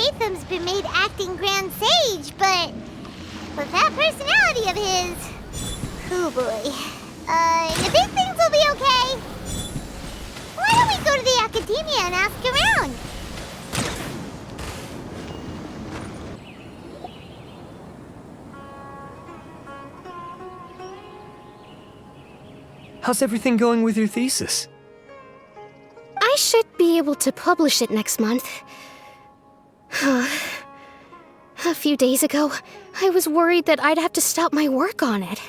ALHAITHAM's been made acting Grand Sage, but with that personality of his, oh boy. You think things will be okay? Why don't we go to the academia and ask around? How's everything going with your thesis? I should be able to publish it next month. A few days ago, I was worried that I'd have to stop my work on it.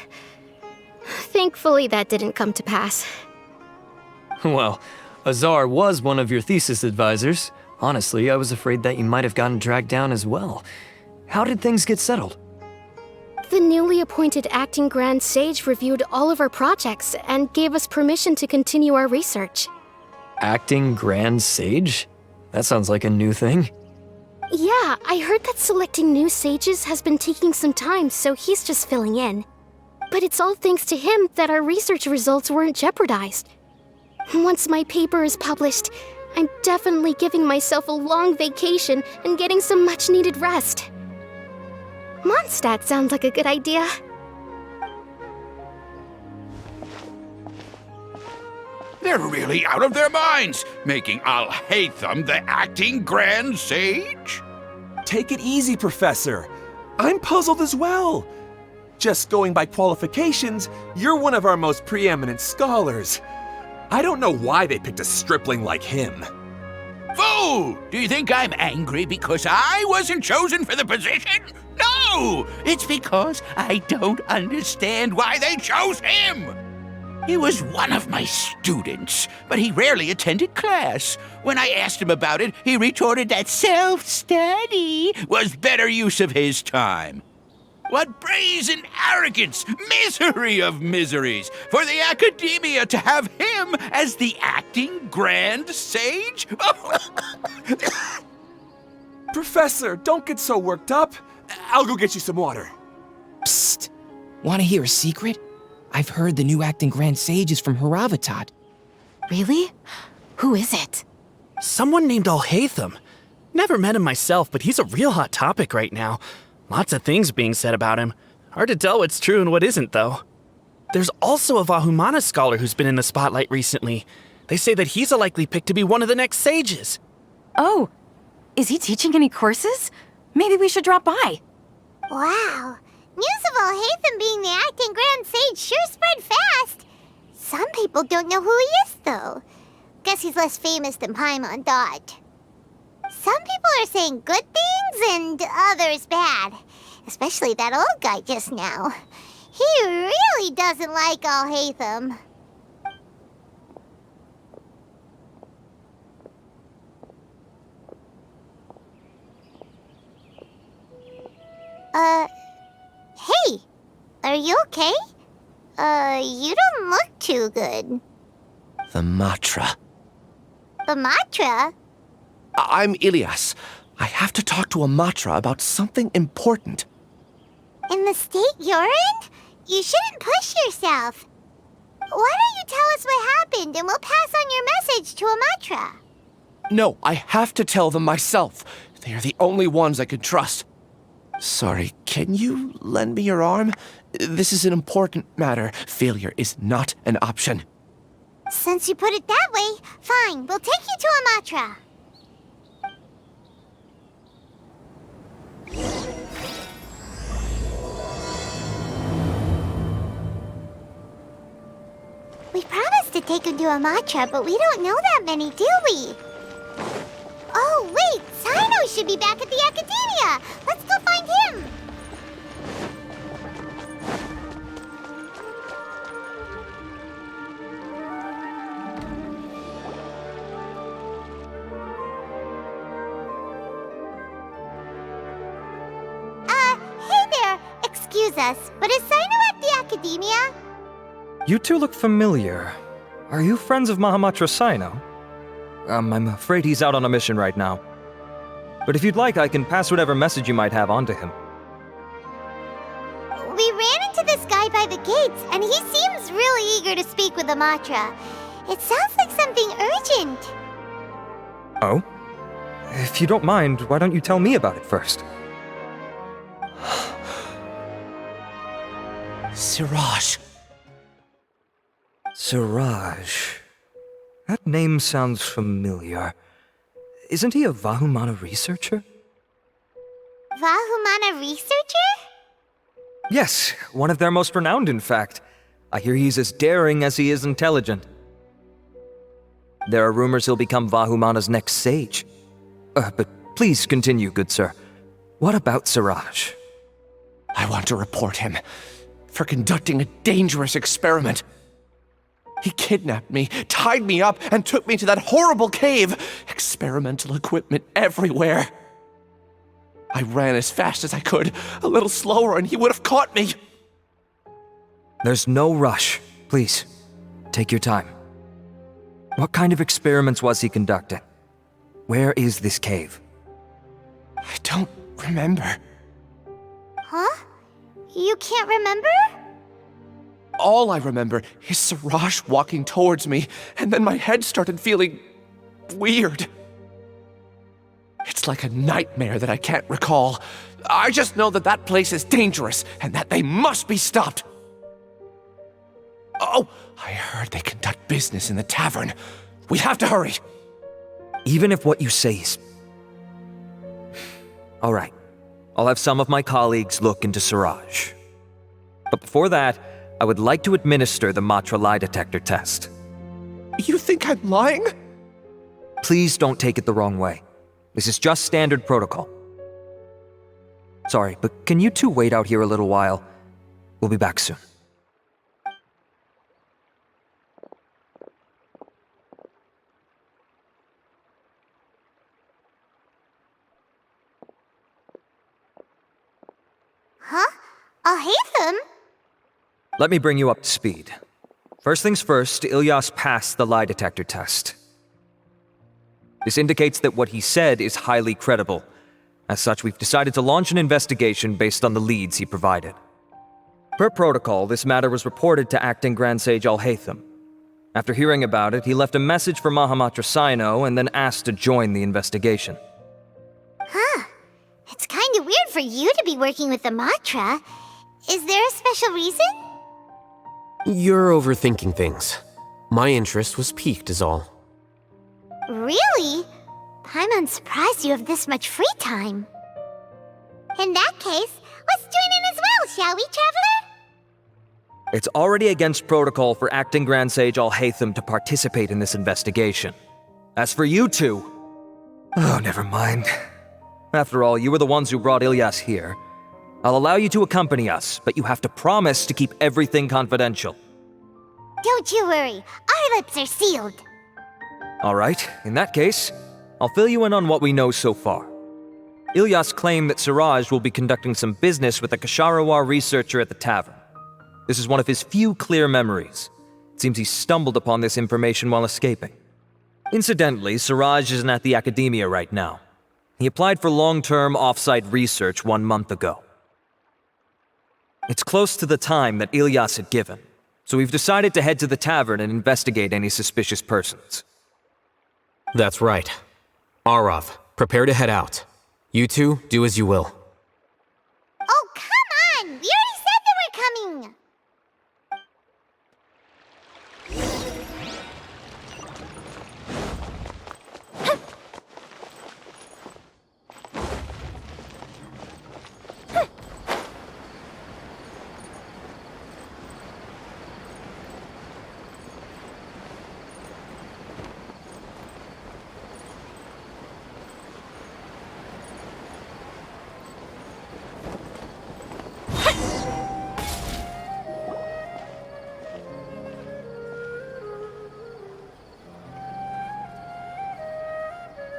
Thankfully, that didn't come to pass. Well, Azar was one of your thesis advisors. Honestly, I was afraid that you might have gotten dragged down as well. How did things get settled? The newly appointed acting Grand Sage reviewed all of our projects and gave us permission to continue our research. Acting Grand Sage? That sounds like a new thing. Yeah, I heard that selecting new sages has been taking some time, so he's just filling in. But it's all thanks to him that our research results weren't jeopardized. Once my paper is published, I'm definitely giving myself a long vacation and getting some much-needed rest. Mondstadt sounds like a good idea. They're really out of their minds, making ALHAITHAM the acting Grand Sage? Take it easy, Professor. I'm puzzled as well. Just going by qualifications, you're one of our most preeminent scholars. I don't know why they picked a stripling like him. Fool! Do you think I'm angry because I wasn't chosen for the position? No! It's because I don't understand why they chose him! He was one of my students, but he rarely attended class. When I asked him about it, he retorted that self-study was better use of his time. What brazen arrogance, misery of miseries, for the academia to have him as the acting Grand Sage? Professor, don't get so worked up. I'll go get you some water. Psst. Want to hear a secret? I've heard the new acting Grand Sage is from Haravatat. Really? Who is it? Someone named ALHAITHAM. Never met him myself, but he's a real hot topic right now. Lots of things being said about him. Hard to tell what's true and what isn't, though. There's also a Vahumana scholar who's been in the spotlight recently. They say that he's a likely pick to be one of the next sages. Oh, is he teaching any courses? Maybe we should drop by. Wow. News of ALHAITHAM being the acting Grand Sage sure spread fast. Some people don't know who he is, though. Guess he's less famous than Paimon Dot. Some people are saying good things and others bad. Especially that old guy just now. He really doesn't like ALHAITHAM. Hey, are you okay? You don't look too good. The Matra. The Matra? I'm Ilias. I have to talk to a Matra about something important. In the state you're in? You shouldn't push yourself. Why don't you tell us what happened and we'll pass on your message to a Matra? No, I have to tell them myself. They are the only ones I can trust. Sorry, can you lend me your arm? This is an important matter. Failure is not an option. Since you put it that way, fine, we'll take you to a Matra. We promised to take him to a Matra, but we don't know that many, do we? Oh, wait! Sino should be back at the academia! Let's go find him! Hey there! Excuse us, but is Sino at the academia? You two look familiar. Are you friends of Mahamatra Sino? I'm afraid he's out on a mission right now. But if you'd like, I can pass whatever message you might have on to him. We ran into this guy by the gates, and he seems really eager to speak with Amatra. It sounds like something urgent. Oh? If you don't mind, why don't you tell me about it first? Siraj. Siraj. That name sounds familiar. Isn't he a Vahumana researcher? Vahumana researcher? Yes, one of their most renowned, in fact. I hear he's as daring as he is intelligent. There are rumors he'll become Vahumana's next sage. But please continue, good sir. What about Siraj? I want to report him for conducting a dangerous experiment. He kidnapped me, tied me up, and took me to that horrible cave. Experimental equipment everywhere. I ran as fast as I could, a little slower, and he would have caught me. There's no rush. Please, take your time. What kind of experiments was he conducting? Where is this cave? I don't remember. Huh? You can't remember? All I remember is Siraj walking towards me, and then my head started feeling weird. It's like a nightmare that I can't recall. I just know that that place is dangerous, and that they must be stopped. Oh, I heard they conduct business in the tavern. We have to hurry. Even if what you say is... All right. I'll have some of my colleagues look into Siraj. But before that, I would like to administer the Matra lie detector test. You think I'm lying? Please don't take it the wrong way. This is just standard protocol. Sorry, but can you two wait out here a little while? We'll be back soon. Huh? ALHAITHAM? Let me bring you up to speed. First things first, Ilyas passed the lie detector test. This indicates that what he said is highly credible. As such, we've decided to launch an investigation based on the leads he provided. Per protocol, this matter was reported to Acting Grand Sage ALHAITHAM. After hearing about it, he left a message for Mahamatra Sino and then asked to join the investigation. Huh. It's kinda weird for you to be working with the Matra. Is there a special reason? You're overthinking things. My interest was piqued is all. Really? I'm surprised you have this much free time. In that case, let's join in as well, shall we, Traveler? It's already against protocol for Acting Grand Sage ALHAITHAM to participate in this investigation. As for you two... Oh, never mind. After all, you were the ones who brought Ilyas here. I'll allow you to accompany us, but you have to promise to keep everything confidential. Don't you worry, our lips are sealed. Alright, in that case, I'll fill you in on what we know so far. Ilyas claimed that Siraj will be conducting some business with a Kasharawar researcher at the tavern. This is one of his few clear memories. It seems he stumbled upon this information while escaping. Incidentally, Siraj isn't at the academia right now. He applied for long-term off-site research 1 month ago. It's close to the time that Ilyas had given, so we've decided to head to the tavern and investigate any suspicious persons. That's right. Arav, prepare to head out. You two, do as you will. Oh, come on! We already said that we're coming!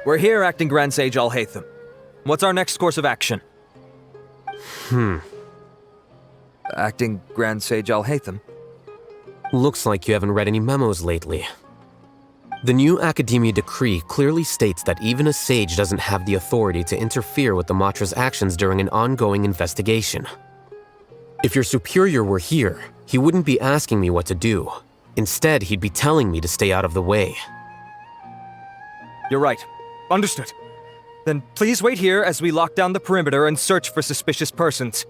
We're here, Acting Grand Sage ALHAITHAM. What's our next course of action? Acting Grand Sage ALHAITHAM? Looks like you haven't read any memos lately. The new Academia decree clearly states that even a sage doesn't have the authority to interfere with the Matra's actions during an ongoing investigation. If your superior were here, he wouldn't be asking me what to do. Instead, he'd be telling me to stay out of the way. You're right. Understood. Then please wait here as we lock down the perimeter and search for suspicious persons.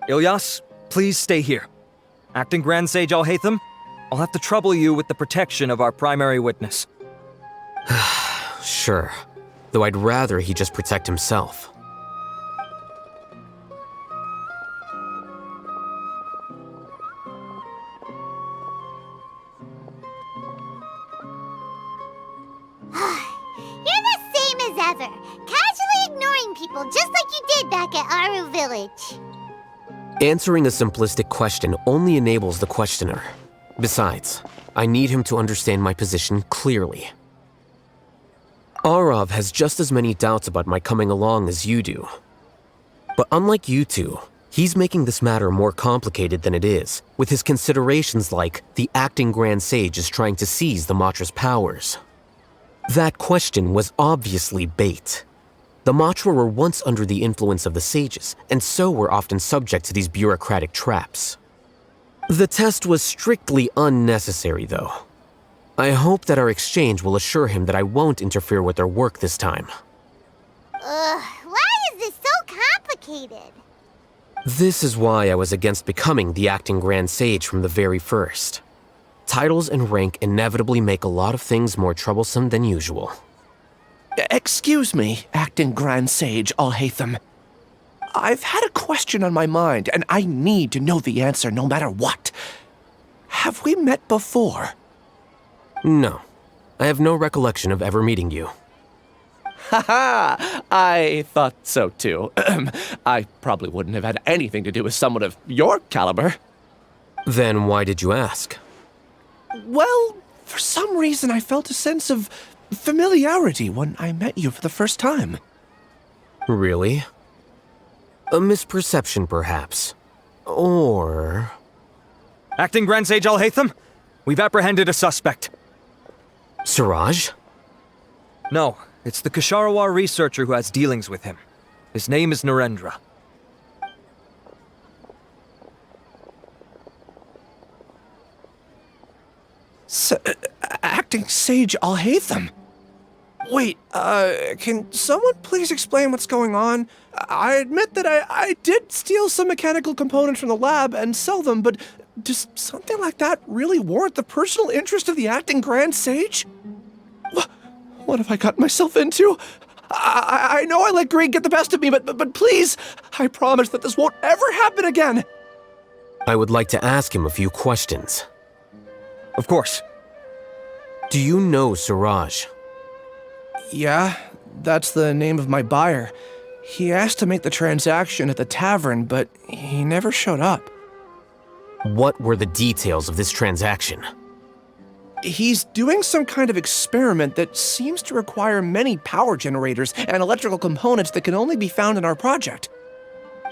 Ilyas, please stay here. Acting Grand Sage ALHAITHAM, I'll have to trouble you with the protection of our primary witness. Sure. Though I'd rather he just protect himself. You're the same as ever, casually ignoring people just like you did back at Aru Village. Answering a simplistic question only enables the questioner. Besides, I need him to understand my position clearly. Arav has just as many doubts about my coming along as you do. But unlike you two, he's making this matter more complicated than it is, with his considerations like the acting Grand Sage is trying to seize the Matra's powers. That question was obviously bait. The Matra were once under the influence of the sages, and so were often subject to these bureaucratic traps. The test was strictly unnecessary, though. I hope that our exchange will assure him that I won't interfere with their work this time. Why is this so complicated? This is why I was against becoming the acting Grand Sage from the very first. Titles and rank inevitably make a lot of things more troublesome than usual. Excuse me, Acting Grand Sage ALHAITHAM. I've had a question on my mind, and I need to know the answer no matter what. Have we met before? No. I have no recollection of ever meeting you. Haha! I thought so too. I probably wouldn't have had anything to do with someone of your caliber. Then why did you ask? Well, for some reason I felt a sense of familiarity when I met you for the first time. Really? A misperception, perhaps. Or... Acting Grand Sage ALHAITHAM, we've apprehended a suspect. Siraj? No, it's the Ksharawar researcher who has dealings with him. His name is Narendra. Acting Sage ALHAITHAM? Wait, can someone please explain what's going on? I admit that I did steal some mechanical components from the lab and sell them, but does something like that really warrant the personal interest of the Acting Grand Sage? What have I gotten myself into? I know I let greed get the best of me, but please, I promise that this won't ever happen again. I would like to ask him a few questions. Of course. Do you know Siraj? Yeah, that's the name of my buyer. He asked to make the transaction at the tavern, but he never showed up. What were the details of this transaction? He's doing some kind of experiment that seems to require many power generators and electrical components that can only be found in our project.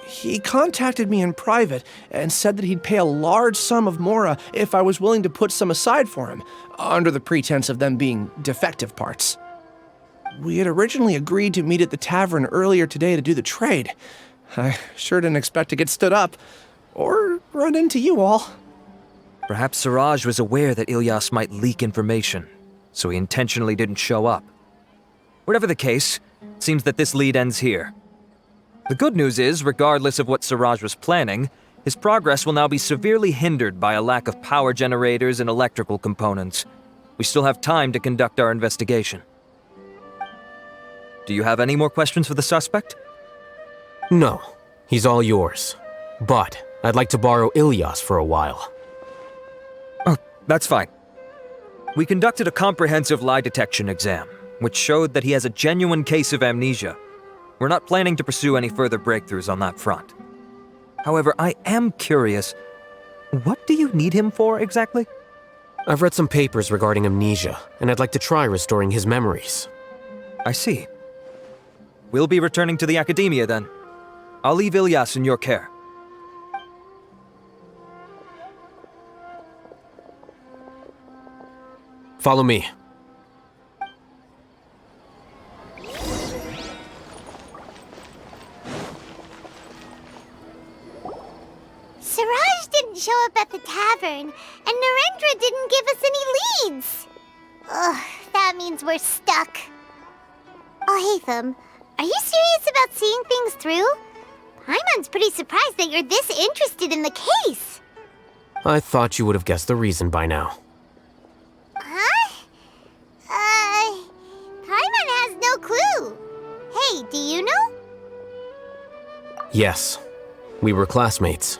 He contacted me in private and said that he'd pay a large sum of Mora if I was willing to put some aside for him, under the pretense of them being defective parts. We had originally agreed to meet at the tavern earlier today to do the trade. I sure didn't expect to get stood up, or run into you all. Perhaps Siraj was aware that Ilyas might leak information, so he intentionally didn't show up. Whatever the case, it seems that this lead ends here. The good news is, regardless of what Siraj was planning, his progress will now be severely hindered by a lack of power generators and electrical components. We still have time to conduct our investigation. Do you have any more questions for the suspect? No, he's all yours. But I'd like to borrow Ilyas for a while. Oh, that's fine. We conducted a comprehensive lie detection exam, which showed that he has a genuine case of amnesia. We're not planning to pursue any further breakthroughs on that front. However, I am curious, what do you need him for exactly? I've read some papers regarding amnesia, and I'd like to try restoring his memories. I see. We'll be returning to the academia then. I'll leave Ilyas in your care. Follow me. Siraj didn't show up at the tavern, and Narendra didn't give us any leads. Ugh, that means we're stuck. Alhaitham, are you serious about seeing things through? Paimon's pretty surprised that you're this interested in the case. I thought you would have guessed the reason by now. Huh? Paimon has no clue. Hey, do you know? Yes, we were classmates.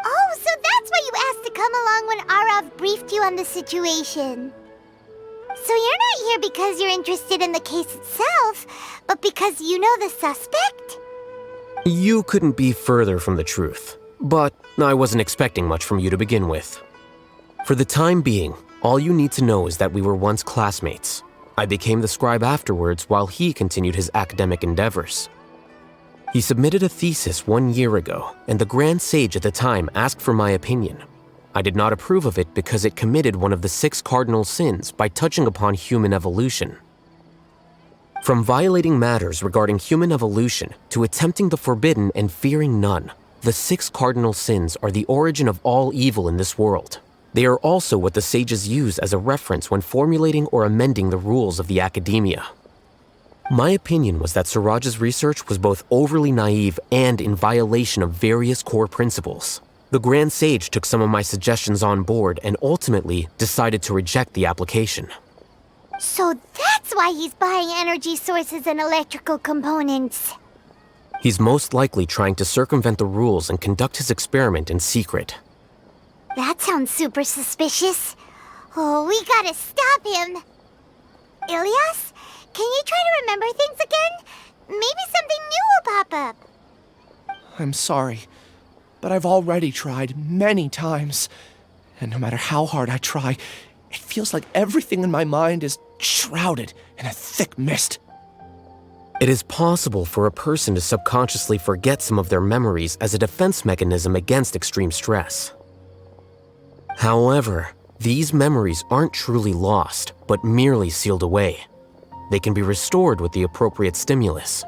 Oh, so that's why you asked to come along when Arav briefed you on the situation. So you're not here because you're interested in the case itself, but because you know the suspect? You couldn't be further from the truth, but I wasn't expecting much from you to begin with. For the time being, all you need to know is that we were once classmates. I became the scribe afterwards while he continued his academic endeavors. He submitted a thesis 1 year ago, and the Grand Sage at the time asked for my opinion. I did not approve of it because it committed one of the 6 cardinal sins by touching upon human evolution. From violating matters regarding human evolution to attempting the forbidden and fearing none, the 6 cardinal sins are the origin of all evil in this world. They are also what the sages use as a reference when formulating or amending the rules of the academia. My opinion was that Siraj's research was both overly naive and in violation of various core principles. The Grand Sage took some of my suggestions on board and ultimately decided to reject the application. So that's why he's buying energy sources and electrical components. He's most likely trying to circumvent the rules and conduct his experiment in secret. That sounds super suspicious. Oh, we gotta stop him. Ilias, can you try to remember things again? Maybe something new will pop up. I'm sorry, but I've already tried many times. And no matter how hard I try, it feels like everything in my mind is shrouded in a thick mist. It is possible for a person to subconsciously forget some of their memories as a defense mechanism against extreme stress. However, these memories aren't truly lost, but merely sealed away. They can be restored with the appropriate stimulus.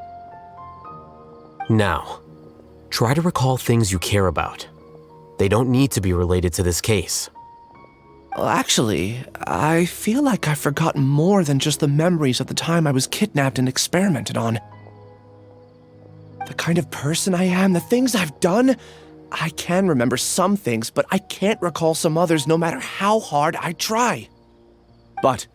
Now, try to recall things you care about. They don't need to be related to this case. Well, actually, I feel like I've forgotten more than just the memories of the time I was kidnapped and experimented on. The kind of person I am, the things I've done, I can remember some things, but I can't recall some others no matter how hard I try. But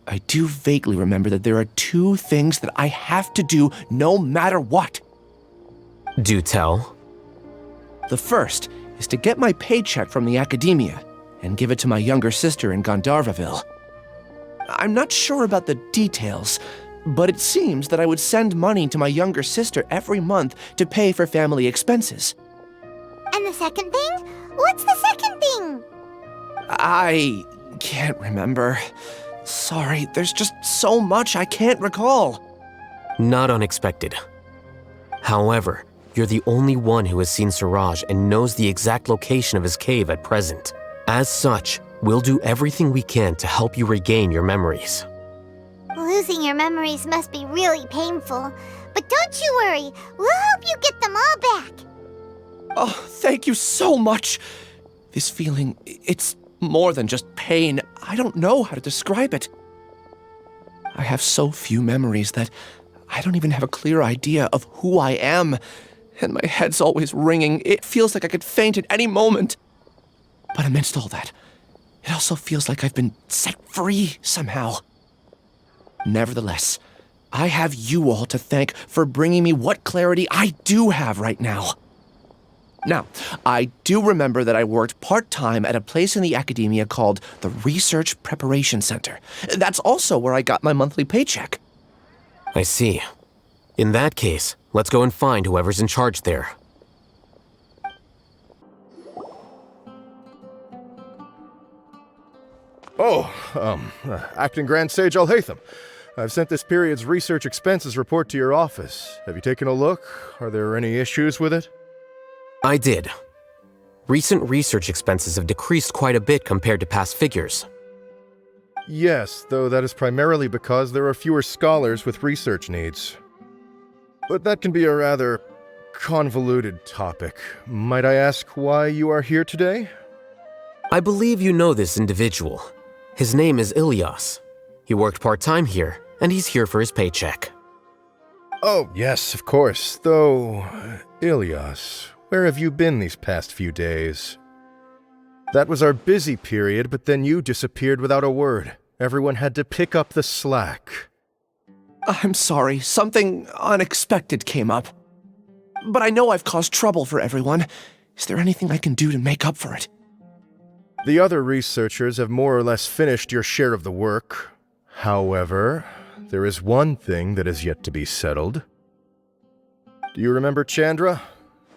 I do vaguely remember that there are 2 things that I have to do no matter what. Do tell. The first is to get my paycheck from the academia and give it to my younger sister in Gandharvaville. I'm not sure about the details, but it seems that I would send money to my younger sister every month to pay for family expenses. And the second thing? What's the second thing? I can't remember. Sorry, there's just so much I can't recall. Not unexpected. However, you're the only one who has seen Siraj and knows the exact location of his cave at present. As such, we'll do everything we can to help you regain your memories. Losing your memories must be really painful. But don't you worry, we'll help you get them all back. Oh, thank you so much. This feeling, it's more than just pain. I don't know how to describe it. I have so few memories that I don't even have a clear idea of who I am. And my head's always ringing. It feels like I could faint at any moment. But amidst all that, it also feels like I've been set free somehow. Nevertheless, I have you all to thank for bringing me what clarity I do have right now. Now, I do remember that I worked part-time at a place in the academia called the Research Preparation Center. That's also where I got my monthly paycheck. I see. In that case, let's go and find whoever's in charge there. Acting Grand Sage ALHAITHAM. I've sent this period's research expenses report to your office. Have you taken a look? Are there any issues with it? I did. Recent research expenses have decreased quite a bit compared to past figures. Yes, though that is primarily because there are fewer scholars with research needs. But that can be a rather convoluted topic. Might I ask why you are here today? I believe you know this individual. His name is Ilias. He worked part-time here, and he's here for his paycheck. Oh, yes, of course. Though, Ilyas, where have you been these past few days? That was our busy period, but then you disappeared without a word. Everyone had to pick up the slack. I'm sorry, something unexpected came up. But I know I've caused trouble for everyone. Is there anything I can do to make up for it? The other researchers have more or less finished your share of the work. However, there is one thing that is yet to be settled. Do you remember Chandra?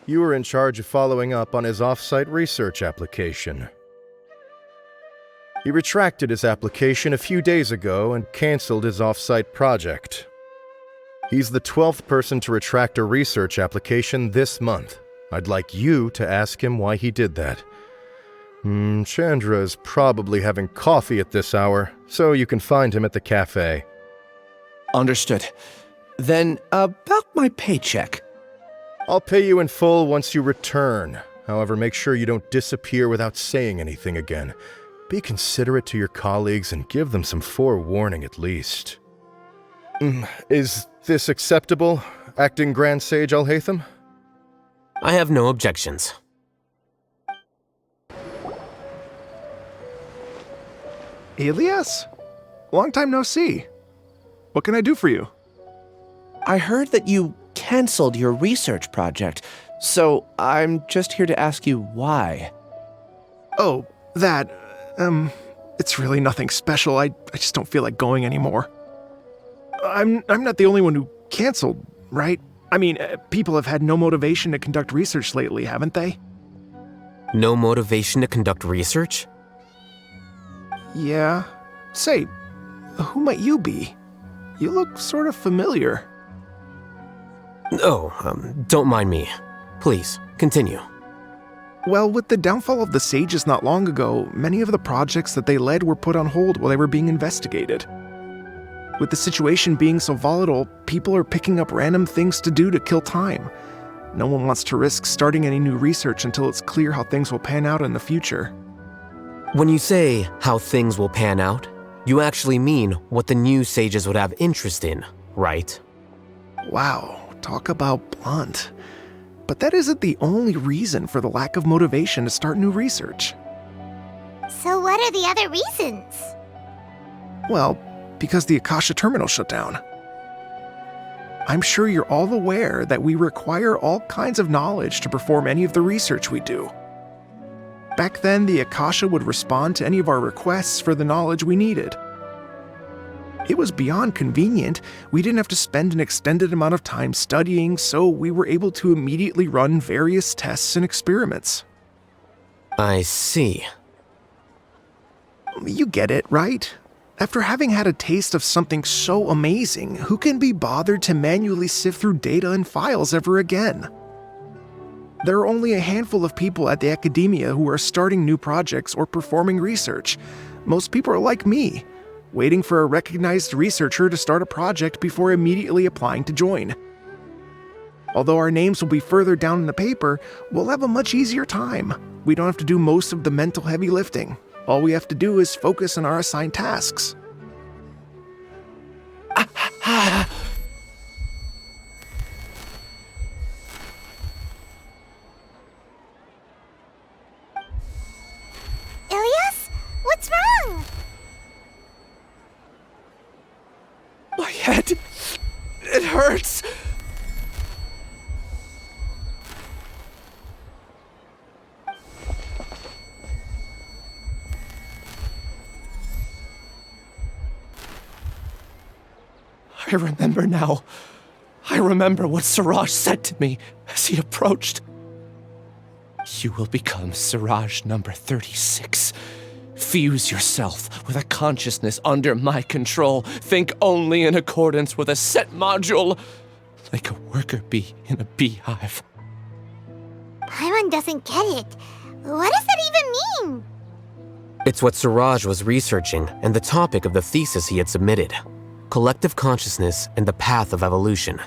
You were in charge of following up on his off-site research application. He retracted his application a few days ago and canceled his off-site project. He's the 12th person to retract a research application this month. I'd like you to ask him why he did that. Chandra is probably having coffee at this hour, so you can find him at the cafe. Understood. Then, about my paycheck. I'll pay you in full once you return. However, make sure you don't disappear without saying anything again. Be considerate to your colleagues and give them some forewarning at least. Is this acceptable, Acting Grand Sage ALHAITHAM? I have no objections. Ilyas? Long time no see. What can I do for you? I heard that you canceled your research project, so I'm just here to ask you why. Oh, that, it's really nothing special. I just don't feel like going anymore. I'm not the only one who canceled, right? I mean, people have had no motivation to conduct research lately, haven't they? No motivation to conduct research? Yeah. Say, who might you be? You look sort of familiar. Oh, don't mind me. Please, continue. Well, with the downfall of the Sages not long ago, many of the projects that they led were put on hold while they were being investigated. With the situation being so volatile, people are picking up random things to do to kill time. No one wants to risk starting any new research until it's clear how things will pan out in the future. When you say how things will pan out, you actually mean what the new sages would have interest in, right? Wow, talk about blunt. But that isn't the only reason for the lack of motivation to start new research. So what are the other reasons? Well, because the Akasha terminal shut down. I'm sure you're all aware that we require all kinds of knowledge to perform any of the research we do. Back then, the Akasha would respond to any of our requests for the knowledge we needed. It was beyond convenient. We didn't have to spend an extended amount of time studying, so we were able to immediately run various tests and experiments. I see. You get it, right? After having had a taste of something so amazing, who can be bothered to manually sift through data and files ever again? There are only a handful of people at the academia who are starting new projects or performing research. Most people are like me, waiting for a recognized researcher to start a project before immediately applying to join. Although our names will be further down in the paper, we'll have a much easier time. We don't have to do most of the mental heavy lifting. All we have to do is focus on our assigned tasks. Ilyas? What's wrong? My head, it hurts. I remember now. I remember what Siraj said to me as he approached. You will become Siraj number 36. Fuse yourself with a consciousness under my control. Think only in accordance with a set module, like a worker bee in a beehive. Paimon doesn't get it. What does that even mean? It's what Siraj was researching and the topic of the thesis he had submitted. Collective consciousness and the path of evolution.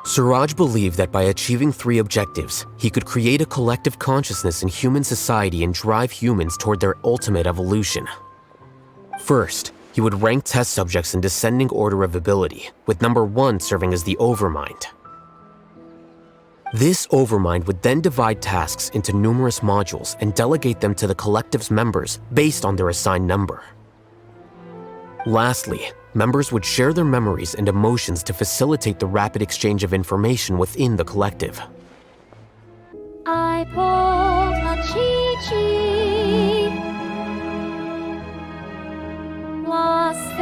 Suraj believed that by achieving 3 objectives, he could create a collective consciousness in human society and drive humans toward their ultimate evolution. First, he would rank test subjects in descending order of ability, with number 1 serving as the Overmind. This Overmind would then divide tasks into numerous modules and delegate them to the collective's members based on their assigned number. Lastly, members would share their memories and emotions to facilitate the rapid exchange of information within the collective. I pulled a Chi-Chi. Lost